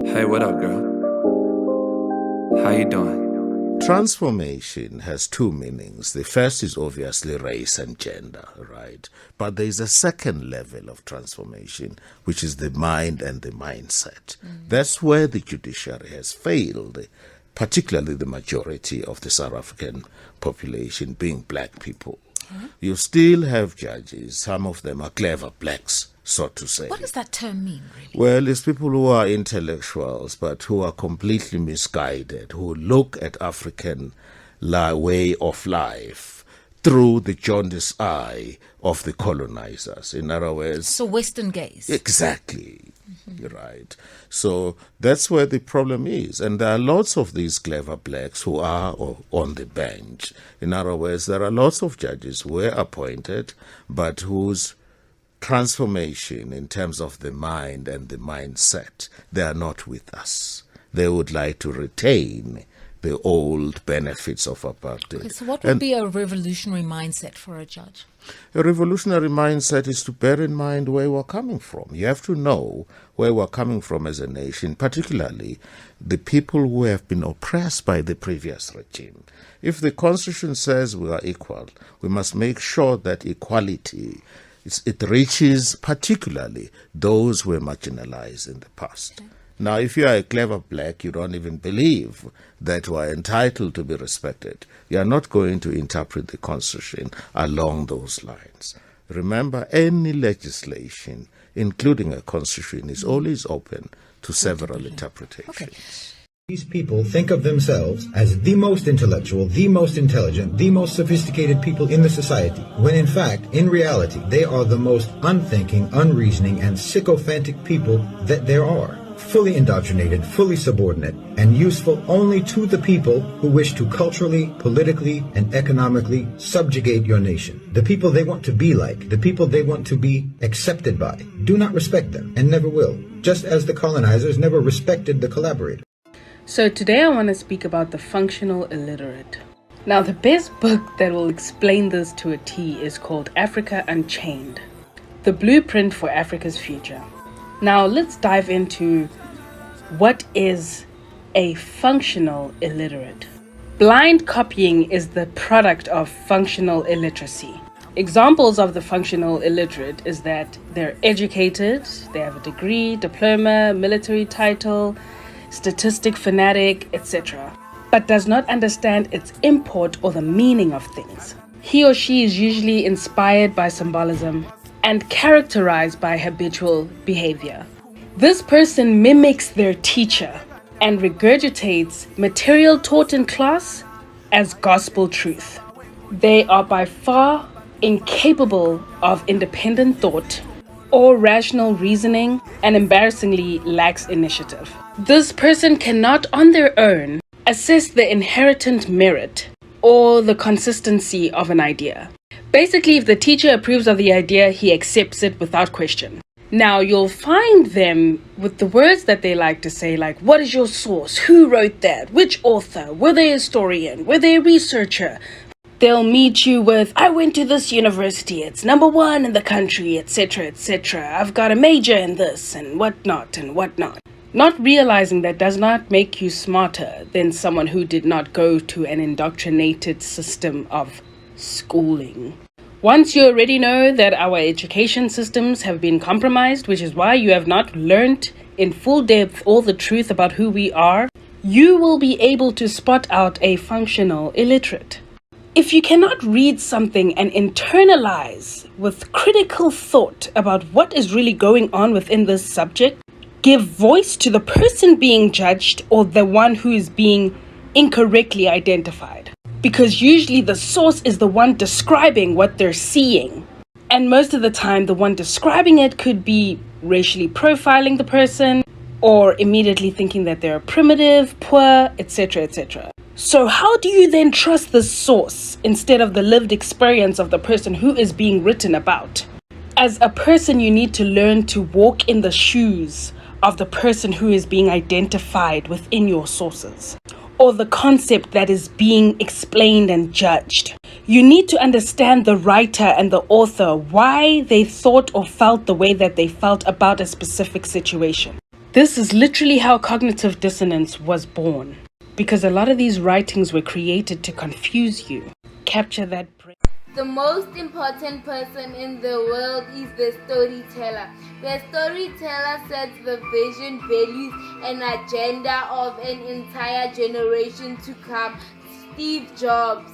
Hey, what up, girl? How you doing? Transformation has two meanings. The first is obviously race and gender, right? But there is a second level of transformation, which is the mind and the mindset. That's where the judiciary has failed, particularly the majority of the South African population being black people. You still have judges, some of them are clever blacks, so to say. What does that term mean, really? Well, it's people who are intellectuals but who are completely misguided, who look at African way of life through the jaundiced eye of the colonizers. In other words, So Western gaze. exactly. Right. So that's where the problem is. And there are lots of these clever blacks who are on the bench. In other words, there are lots of judges who were appointed, but whose transformation in terms of the mind and the mindset, they are not with us. They would like to retain the old benefits of apartheid. Okay, so what would be a revolutionary mindset for a judge? A revolutionary mindset is to bear in mind where we're coming from. You have to know where we're coming from as a nation, particularly the people who have been oppressed by the previous regime. If the Constitution says we are equal, we must make sure that equality it reaches particularly those who were marginalized in the past. Okay. Now, if you are a clever black, you don't even believe that you are entitled to be respected. You are not going to interpret the Constitution along those lines. Remember, any legislation, including a Constitution, is always open to several interpretations. Okay. These people think of themselves as the most intellectual, the most intelligent, the most sophisticated people in the society, when in fact, in reality, they are the most unthinking, unreasoning, and sycophantic people that there are. Fully indoctrinated, fully subordinate, and useful only to the people who wish to culturally, politically, and economically subjugate your nation. The people they want to be like, the people they want to be accepted by, do not respect them and never will, just as the colonizers never respected the collaborators. So today I want to speak about the functional illiterate. Now, the best book that will explain this to a T is called Africa Unchained, the blueprint for Africa's future. Now, let's dive into what is a functional illiterate. Blind copying is the product of functional illiteracy. Examples of the functional illiterate is that they're educated, they have a degree, diploma, military title, statistic fanatic, etc., but does not understand its import or the meaning of things. He or she is usually inspired by symbolism and characterized by habitual behavior. This person mimics their teacher and regurgitates material taught in class as gospel truth. They are by far incapable of independent thought or rational reasoning and embarrassingly lacks initiative. This person cannot on their own assess the inherent merit or the consistency of an idea. Basically, if the teacher approves of the idea, he accepts it without question. Now, you'll find them with the words that they like to say, like, what is your source? Who wrote that? Which author? Were they a historian? Were they a researcher? They'll meet you with, I went to this university, it's #1 in the country, etc., etc. I've got a major in this, and whatnot, and whatnot. Not realizing that does not make you smarter than someone who did not go to an indoctrinated system of schooling. Once you already know that our education systems have been compromised, which is why you have not learned in full depth all the truth about who we are, you will be able to spot out a functional illiterate. If you cannot read something and internalize with critical thought about what is really going on within this subject, give voice to the person being judged or the one who is being incorrectly identified. Because usually the source is the one describing what they're seeing. And most of the time, the one describing it could be racially profiling the person or immediately thinking that they're primitive, poor, etc., etc. So how do you then trust the source instead of the lived experience of the person who is being written about? As a person, you need to learn to walk in the shoes of the person who is being identified within your sources, or the concept that is being explained and judged. You need to understand the writer and the author, why they thought or felt the way that they felt about a specific situation. This is literally how cognitive dissonance was born, because a lot of these writings were created to confuse you, capture that brain. The most important person in the world is the storyteller. The storyteller sets the vision, values, and agenda of an entire generation to come. Steve Jobs.